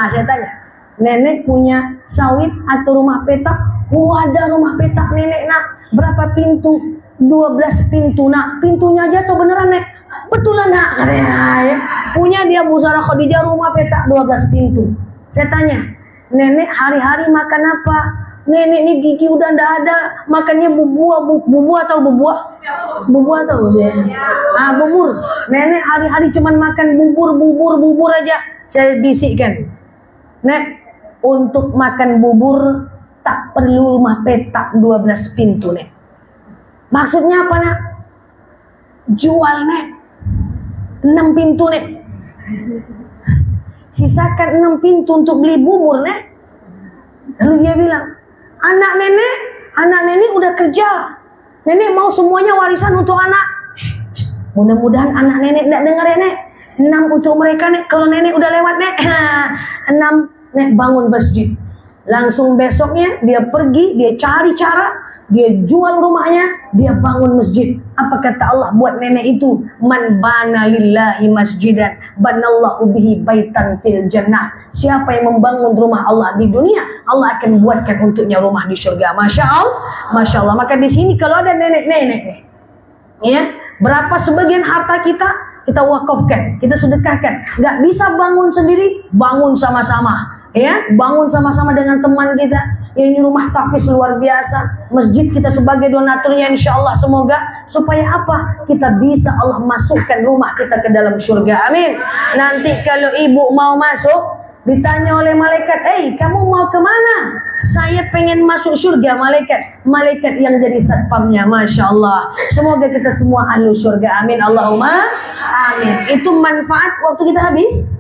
Saya tanya, nenek punya sawit atau rumah petak? Oh, ada rumah petak nenek nak. Berapa pintu? 12 pintu nak. Pintunya aja tuh beneran nek. Betul lah nak. Ya. Punya dia Bu Sarah Khadijah rumah petak 12 pintu. Saya tanya, nenek hari-hari makan apa? Nenek ini gigi udah ndak ada, makannya bubur atau bubur? Bubur atau ya? Bubur. Nenek hari-hari cuman makan bubur aja. Saya bisikkan, nek, untuk makan bubur tak perlu rumah petak 12 pintu nek. Maksudnya apa nak? Jual nek 6 pintu nek. Sisakan 6 pintu untuk beli bubur nek. Lalu dia bilang, anak nenek udah kerja. Nenek mau semuanya warisan untuk anak. Mudah-mudahan anak nenek tidak dengar ya nek. 6 untuk mereka nek. Kalau nenek udah lewat nek. 6 nek bangun masjid. Langsung besoknya dia pergi, dia cari cara, dia jual rumahnya, dia bangun masjid. Apa kata Allah buat nenek itu? Man bana lillahi masjidan banallahu bihi baitan fil jannah. Siapa yang membangun rumah Allah di dunia, Allah akan buatkan untuknya rumah di surga. Masya Allah, Masya Allah. Maka di sini kalau ada nenek-nenek nih, ya, berapa sebagian harta kita wakafkan, kita sedekahkan. Nggak bisa bangun sendiri, bangun sama-sama. Ya, bangun sama-sama dengan teman kita. Ya, ini rumah tahfiz luar biasa. Masjid kita sebagai donaturnya insya Allah, semoga supaya apa? Kita bisa Allah masukkan rumah kita ke dalam surga. Amin. Nanti kalau ibu mau masuk, ditanya oleh malaikat, kamu mau kemana? Saya pengen masuk surga. Malaikat yang jadi satpamnya. Masya Allah. Semoga kita semua ahlu surga. Amin. Allahumma amin. Itu manfaat waktu kita habis.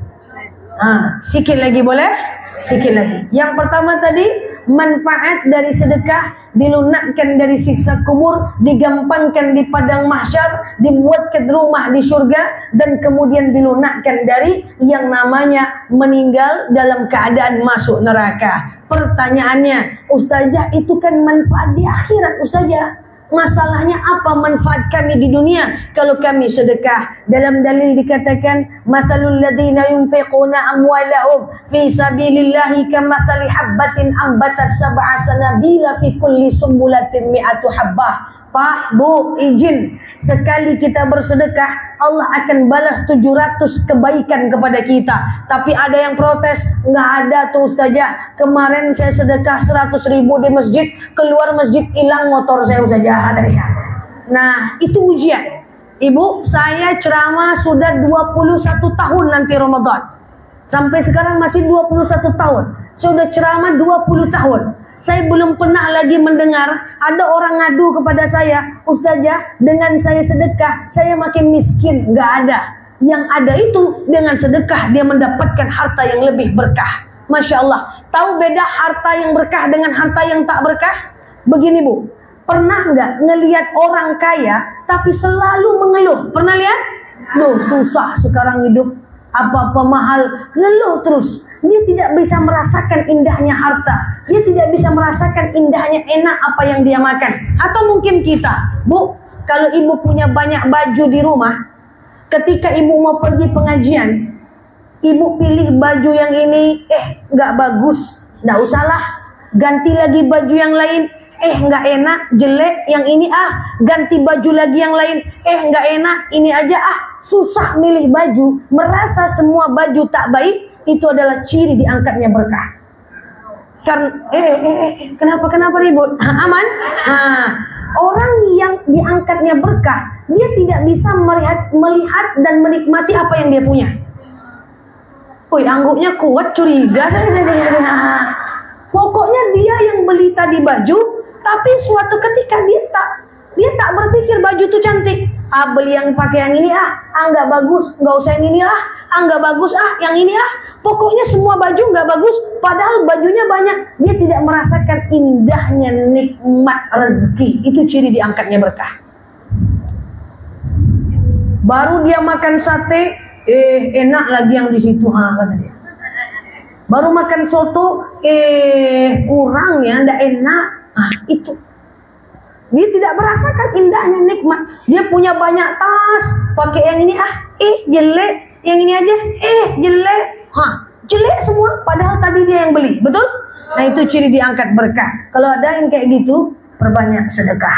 Sikit lagi boleh? Sikit lagi. Yang pertama tadi, manfaat dari sedekah, dilunakkan dari siksa kubur, digampangkan di padang mahsyar, dibuatkan rumah di surga, dan kemudian dilunakkan dari yang namanya meninggal dalam keadaan masuk neraka. Pertanyaannya, Ustazah, itu kan manfaat di akhirat Ustazah. Masalahnya apa manfaat kami di dunia kalau kami sedekah? Dalam dalil dikatakan, masalul ladzina yunfiquna amwalahum fi sabilillahi kamathali habbatin ambatat sab'a sanabila fi kulli sumbulatin mi'atu habbah. Pak, Bu, izin, sekali kita bersedekah, Allah akan balas 700 kebaikan kepada kita. Tapi ada yang protes, nggak ada tuh Ustazah. Kemarin saya sedekah 100.000 di masjid, keluar masjid hilang motor saya Ustazah. Nah, itu ujian. Ibu, saya ceramah sudah 21 tahun nanti Ramadan. Sampai sekarang masih 21 tahun. Saya sudah ceramah 20 tahun. Saya belum pernah lagi mendengar ada orang ngadu kepada saya, Ustazah, dengan saya sedekah, saya makin miskin. Nggak ada. Yang ada itu dengan sedekah dia mendapatkan harta yang lebih berkah. Masya Allah. Tahu beda harta yang berkah dengan harta yang tak berkah? Begini Bu, pernah nggak ngelihat orang kaya tapi selalu mengeluh? Pernah lihat? Loh, susah sekarang hidup. apa-apa mahal, ngeluh terus. Dia tidak bisa merasakan indahnya harta. Dia tidak bisa merasakan indahnya enak apa yang dia makan. Atau mungkin kita, Bu, kalau ibu punya banyak baju di rumah, ketika ibu mau pergi pengajian, ibu pilih baju yang ini, nggak bagus, nggak usahlah, ganti lagi baju yang lain. Nggak enak, jelek, yang ini ganti baju lagi yang lain. Nggak enak, ini aja susah milih baju, merasa semua baju tak baik. Itu adalah ciri diangkatnya berkah. Karena kenapa ribut? Aman? Orang yang diangkatnya berkah, dia tidak bisa melihat dan menikmati apa yang dia punya. Woi, angguknya kuat, curiga saya. Pokoknya dia yang beli tadi baju, tapi suatu ketika dia tak berpikir baju itu cantik. Beli yang pakai yang ini nggak bagus, nggak usah yang ini nggak bagus yang ini Pokoknya semua baju nggak bagus, padahal bajunya banyak. Dia tidak merasakan indahnya nikmat rezeki. Itu ciri diangkatnya berkah. Baru dia makan sate, enak lagi yang di situ kata dia. Baru makan soto, kurang ya, ndak enak. Itu dia tidak merasakan indahnya nikmat. Dia punya banyak tas, pakai yang ini jelek, yang ini aja jelek, jelek semua, padahal tadi dia yang beli, betul? Nah, itu ciri diangkat berkah. Kalau ada yang kayak gitu, perbanyak sedekah.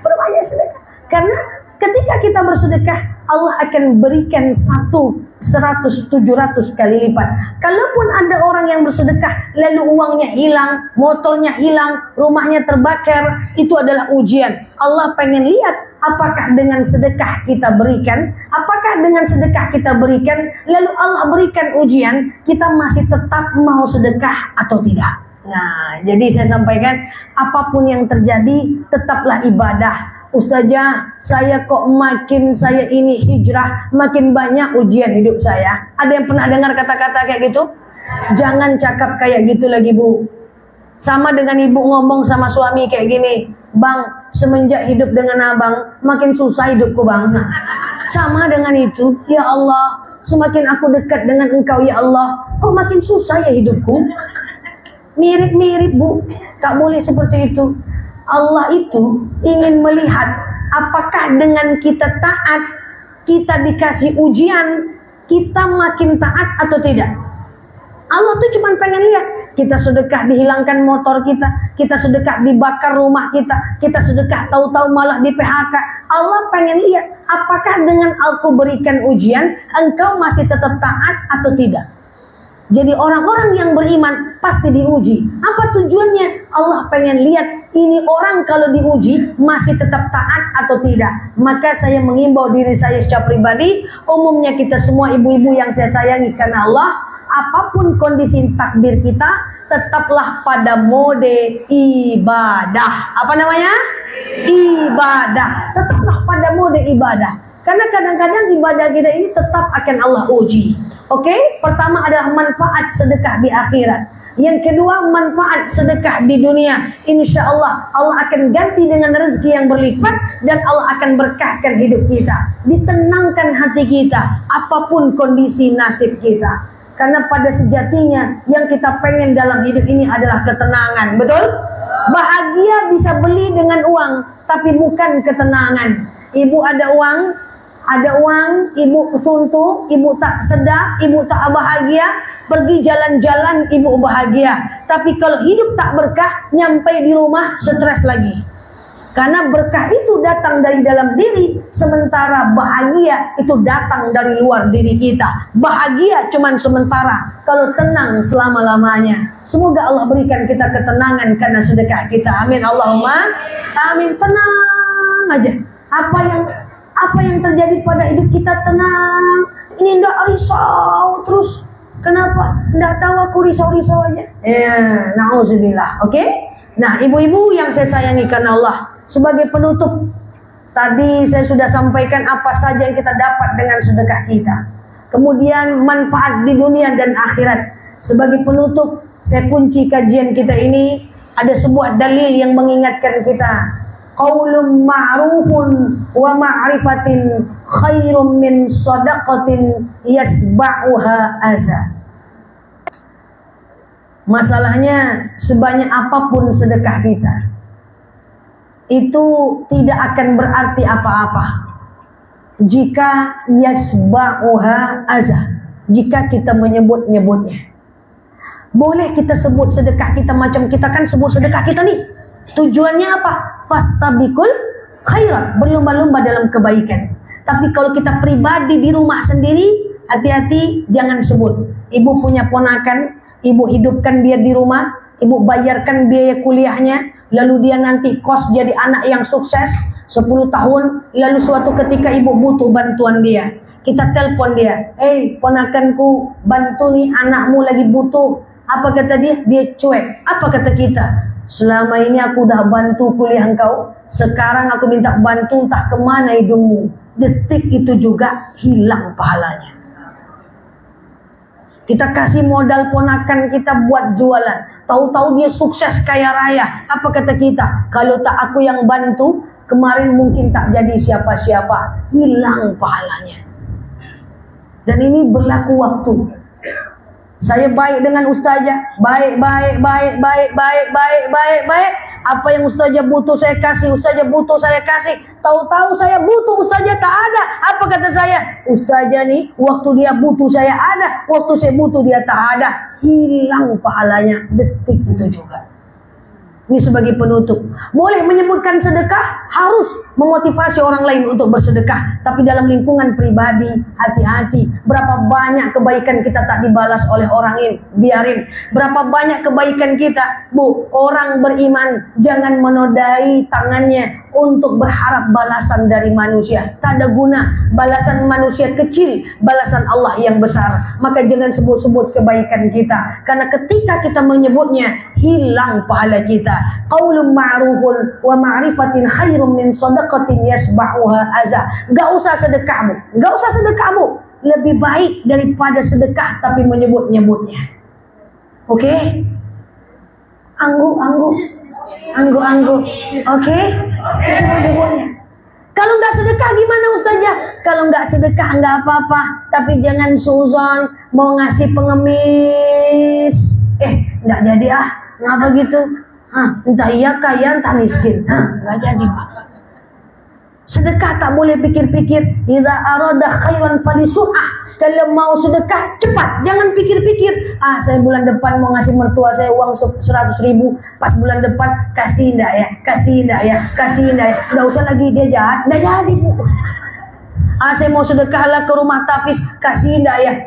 Perbanyak sedekah. Karena ketika kita bersedekah, Allah akan berikan 100, 700 kali lipat. Kalaupun ada orang yang bersedekah lalu uangnya hilang, motornya hilang, rumahnya terbakar, itu adalah ujian. Allah pengen lihat apakah dengan sedekah kita berikan, apakah dengan sedekah kita berikan lalu Allah berikan ujian, kita masih tetap mau sedekah atau tidak. Nah, jadi saya sampaikan, apapun yang terjadi tetaplah ibadah. Ustazah, saya kok makin saya ini hijrah, makin banyak ujian hidup saya. Ada yang pernah dengar kata-kata kayak gitu? Jangan cakap kayak gitu lagi, Bu. Sama dengan ibu ngomong sama suami kayak gini, Bang, semenjak hidup dengan abang, makin susah hidupku, Bang. Sama dengan itu, ya Allah, semakin aku dekat dengan engkau, ya Allah, kok makin susah ya hidupku. Mirip-mirip, Bu. Tak boleh seperti itu. Allah itu ingin melihat apakah dengan kita taat, kita dikasih ujian, kita makin taat atau tidak. Allah tuh cuma pengen lihat, kita sedekah dihilangkan motor kita sedekah dibakar rumah kita sedekah tahu-tahu malah di PHK. Allah pengen lihat apakah dengan aku berikan ujian, engkau masih tetap taat atau tidak. Jadi orang-orang yang beriman pasti diuji. Apa tujuannya? Allah pengen lihat ini orang kalau diuji masih tetap taat atau tidak. Maka saya mengimbau diri saya secara pribadi, umumnya kita semua ibu-ibu yang saya sayangi karena Allah, apapun kondisi takdir kita, tetaplah pada mode ibadah. Apa namanya? Ibadah. Tetaplah pada mode ibadah. Karena kadang-kadang ibadah kita ini tetap akan Allah uji. Oke, pertama adalah manfaat sedekah di akhirat. Yang kedua, manfaat sedekah di dunia. Insya Allah, Allah akan ganti dengan rezeki yang berlipat dan Allah akan berkahkan hidup kita. Ditenangkan hati kita, apapun kondisi nasib kita. Karena pada sejatinya yang kita pengen dalam hidup ini adalah ketenangan, betul? Bahagia bisa beli dengan uang, tapi bukan ketenangan. Ibu ada uang, ibu suntuk, ibu tak sedap, ibu tak bahagia, pergi jalan-jalan ibu bahagia. Tapi kalau hidup tak berkah, nyampe di rumah stres lagi. Karena berkah itu datang dari dalam diri, sementara bahagia itu datang dari luar diri kita. Bahagia cuman sementara, kalau tenang selama-lamanya. Semoga Allah berikan kita ketenangan karena sedekah kita. Amin Allahumma amin. Tenang aja. Apa yang terjadi pada hidup kita tenang. Ini ndak risau terus. Kenapa? Ndak tahu aku risau-risau aja. Na'udzubillah. Oke? Nah, ibu-ibu yang saya sayangi karena Allah, sebagai penutup, tadi saya sudah sampaikan apa saja yang kita dapat dengan sedekah kita. Kemudian manfaat di dunia dan akhirat. Sebagai penutup, saya kunci kajian kita ini, ada sebuah dalil yang mengingatkan kita. Qaulun ma'rufun wa ma'rifatin khairum min shadaqatin yasba'uha aza. Masalahnya sebanyak apapun sedekah kita, itu tidak akan berarti apa-apa jika yasba'uha aza, jika kita menyebut-nyebutnya. Boleh kita sebut sedekah kita macam kita kan sebut sedekah kita nih. Tujuannya apa? Fastabiqul khairat, berlomba-lomba dalam kebaikan. Tapi kalau kita pribadi di rumah sendiri, hati-hati jangan sebut. Ibu punya ponakan, ibu hidupkan dia di rumah, ibu bayarkan biaya kuliahnya, lalu dia nanti kos jadi anak yang sukses 10 tahun, lalu suatu ketika ibu butuh bantuan dia. Kita telepon dia, "Hei ponakanku, bantu nih anakmu lagi butuh." Apa kata dia? Dia cuek. Apa kata kita? "Selama ini aku udah bantu kuliah engkau, sekarang aku minta bantu entah kemana hidungmu." Detik itu juga hilang pahalanya. Kita kasih modal ponakan kita buat jualan, tahu-tahu dia sukses kaya raya. Apa kata kita? Kalau tak aku yang bantu, kemarin mungkin tak jadi siapa-siapa. Hilang pahalanya. Dan ini berlaku waktu. Saya baik dengan ustazah, baik. Apa yang ustazah butuh saya kasih, ustazah butuh saya kasih. Tahu-tahu saya butuh, ustazah tak ada. Apa kata saya? Ustazah nih, waktu dia butuh saya ada, waktu saya butuh dia tak ada. Hilang pahalanya detik itu juga. Ini sebagai penutup. Boleh menyebutkan sedekah, harus memotivasi orang lain untuk bersedekah. Tapi dalam lingkungan pribadi, hati-hati. Berapa banyak kebaikan kita tak dibalas oleh orang ini, biarin. Berapa banyak kebaikan kita, Bu, orang beriman jangan menodai tangannya untuk berharap balasan dari manusia. Tak ada guna. Balasan manusia kecil, balasan Allah yang besar. Maka jangan sebut-sebut kebaikan kita. Karena ketika kita menyebutnya, hilang pahala kita. Qaulun ma'rufun wa ma'rifatin khairum min shadaqatin yasba'uha aza. Gak usah sedekahmu, gak usah sedekahmu. Lebih baik daripada sedekah tapi menyebut-nyebutnya. Oke? Anggu. Oke? Menyebut-nyebutnya. Kalau nggak sedekah gimana ustazah? Kalau nggak sedekah nggak apa-apa, tapi jangan suzon mau ngasih pengemis. Nggak jadi ngapa gitu? Entah iya kaya, entah miskin. Nggak jadi Pak. Sedekah tak boleh pikir-pikir. Idza arada khairan falisu'ah. Kalau mau sedekah cepat, jangan pikir-pikir. Saya bulan depan mau ngasih mertua saya uang 100.000, pas bulan depan kasih enggak ya? Nggak usah lagi dia jahat, nggak jadi Bu. Saya mau sedekahlah ke rumah tafis, kasih enggak ya?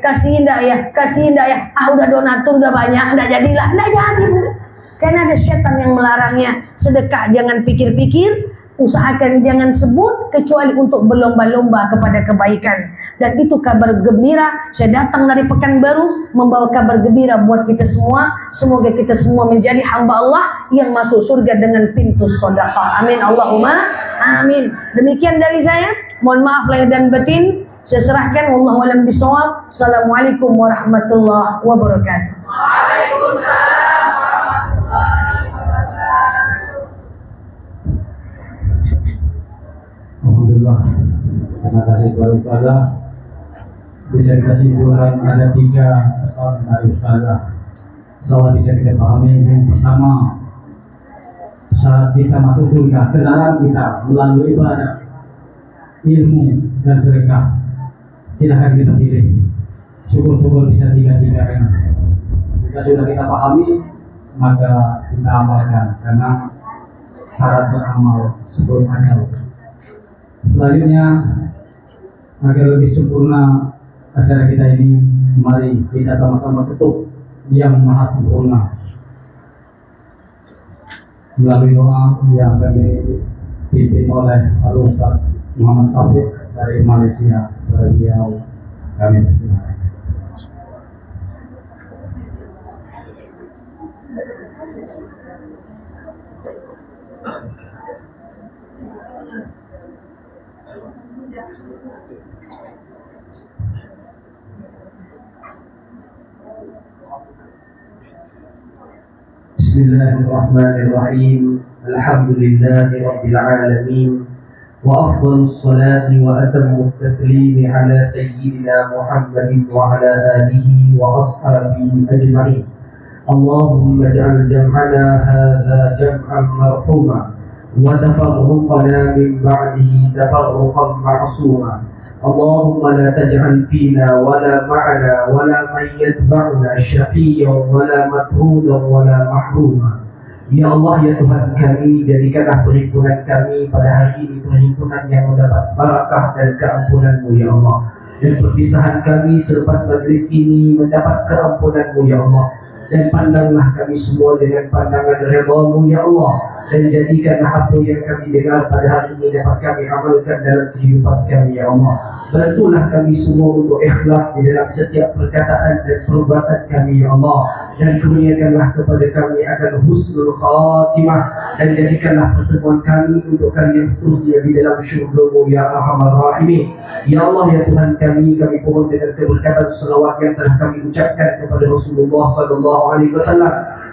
Udah donatur udah banyak, nggak jadilah, nggak jadi Bu. Karena ada setan yang melarangnya. Sedekah jangan pikir-pikir, usahakan jangan sebut kecuali untuk berlomba-lomba kepada kebaikan. Dan itu kabar gembira. Saya datang dari Pekanbaru membawa kabar gembira buat kita semua. Semoga kita semua menjadi hamba Allah yang masuk surga dengan pintu sedekah. Amin Allahumma amin. Demikian dari saya. Mohon maaf lahir dan batin. Saya serahkan, wallahu a'lam bishawab. Assalamualaikum warahmatullahi wabarakatuh. Waalaikumsalam. Alhamdulillah, terima kasih kepada Ustazah. Bisa kesimpulan ada 3 pesan dari Ustazah. Insyaallah bisa kita pahami. Yang pertama, saat kita masuk surga, kendaraan kita melalui ibadah, ilmu dan sedekah. Silahkan kita pilih. Syukur-syukur bisa 3-3-nya. Jika sudah kita pahami, maka kita amalkan, karena syarat beramal sebelum ajal. Selanjutnya, agar lebih sempurna acara kita ini, mari kita sama-sama ketuk yang maha sempurna melalui doa yang kami dipimpin oleh Al-Ustaz Muhammad Syafiq dari Malaysia. Beliau kami persilakan. Bismillahirrahmanirrahim. Alhamdulillahi rabbil alamin. وأفضل الصلاة وأتم التسليم على سيدنا محمد وعلى آله وأصحابه أجمعين. اللهم اجعل جمعنا هذا جمعا مرحوما وتفرقنا من بعده تفرقا معصوما. اللهم لا تجعل فينا ولا معنا ولا من يتبعنا شقيا ولا مطرودا ولا محروما. Ya Allah, ya Tuhan kami, jadikanlah perhimpunan kami pada hari ini perhimpunan yang mendapat barakah dan keampunan-Mu ya Allah. Dan perpisahan kami selepas majlis ini mendapat keampunan-Mu ya Allah. Dan pandanglah kami semua dengan pandangan redha-Mu ya Allah. Dan jadikanlah apa yang kami dengar pada hari ini dapat kami amalkan dalam kehidupan kami ya Allah. Bantulah kami semua untuk ikhlas di dalam setiap perkataan dan perbuatan kami ya Allah. Dan kurniakanlah kepada kami akan husnul khatimah. Dan jadikanlah pertemuan kami untuk kami yang seterusnya di dalam syurga-Mu ya Arhamar Rahimin. Ya Allah, ya Tuhan kami pohon dengan keberkatan selawat yang telah kami ucapkan kepada Rasulullah SAW.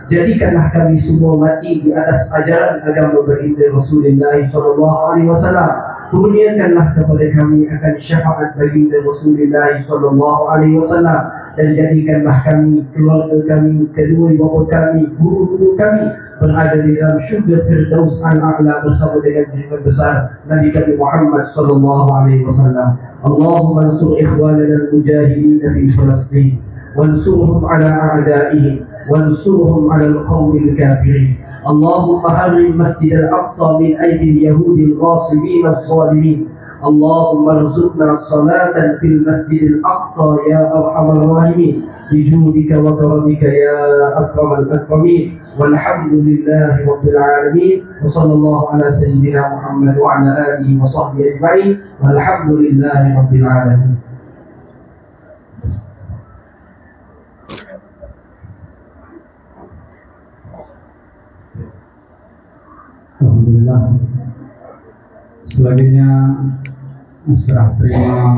Jadikanlah kami semua mati di atas ajaran agama baginda Rasulullah SAW. Kurniakanlah kepada kami akan syafaat baginda Rasulullah SAW. Dan jadikanlah kami, keluarga kami, kedua bapa kami, guru-guru kami berada di dalam syurga Firdaus al-A'la bersama dengan junjungan besar Nabi kami Muhammad SAW. Allahumma ansur ikhwanana al-mujahidin fi Palestin وانصرهم على أعدائهم وانصرهم على القوم الكافرين. اللهم حرم مسجد الأقصى من أيدي اليهود الغاصبين الظالمين. اللهم ارزقنا الصلاة في المسجد الأقصى يا أرحم الراحمين بجودك وكرمك يا أكرم الأكرمين. والحمد لله رب العالمين وصلى الله على سيدنا محمد وعلى آله وصحبه أجمعين والحمد لله رب العالمين. Alhamdulillah. Selanjutnya serah terima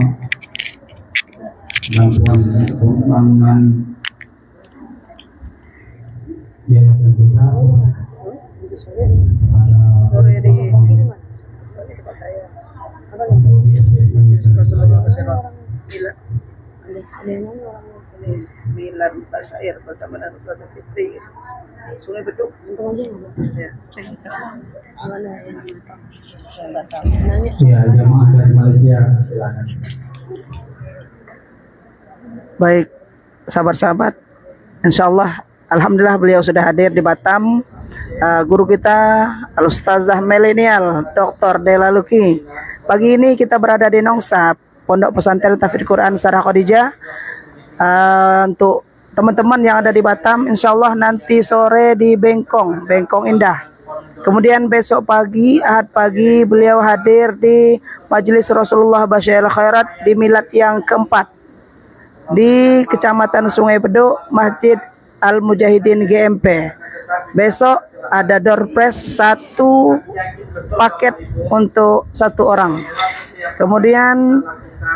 bantuan pembangunan yayasan kita pada Bilar tas air bersama dengan Ustaz Fitri. Sungai Beduk. Mana yang Batam? Ya, jamaah dari Malaysia, silakan. Baik, sahabat-sahabat, insyaallah alhamdulillah beliau sudah hadir di Batam. Guru kita Al-Ustazah Milenial Dr. Dela Luki. Pagi ini kita berada di Nongsa, Pondok Pesantren Tahfidz Quran Sarah Khadijah. Untuk teman-teman yang ada di Batam, insyaallah nanti sore di Bengkong Indah. Kemudian besok pagi, Ahad pagi, beliau hadir di Majelis Rasulullah Basyairul Khairat di milad yang keempat di Kecamatan Sungai Beduk, Masjid Al-Mujahidin GMP. Besok ada door prize 1 paket untuk 1 orang. Kemudian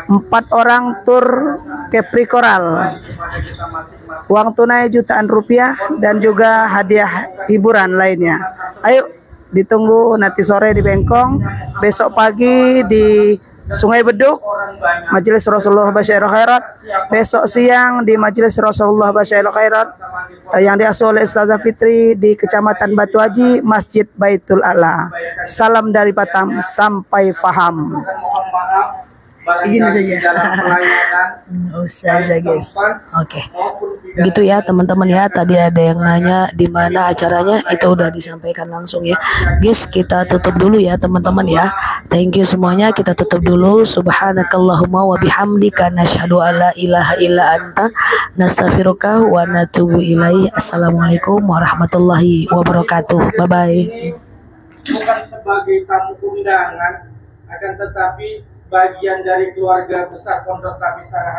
4 orang tur Kepri Coral, uang tunai jutaan rupiah dan juga hadiah hiburan lainnya. Ayo ditunggu nanti sore di Bengkong, besok pagi di Sungai Beduk Majelis Rasulullah Basyairul Khairat, besok siang di Majelis Rasulullah Basyairul Khairat yang diasuh oleh Ustazah Fitri di Kecamatan Batu Haji, Masjid Baitul A'la. Salam dari Batam, sampai faham. Izin saja. Ustazah guys. Oke. Gitu ya teman-teman ya. Tadi ada yang nanya di mana acaranya, itu udah disampaikan langsung ya. Guys, kita tutup dulu ya teman-teman ya. Thank you semuanya. Kita tutup dulu. Subhanakallahumma wa bihamdika nasyhadu alla ilaha illa anta nastaghfiruka wa natubu ilaih. Assalamualaikum warahmatullahi wabarakatuh. Bye bye. Bukan sebagai tamu undangan, akan tetapi bagian dari keluarga besar Pondok Tahfidz Sarah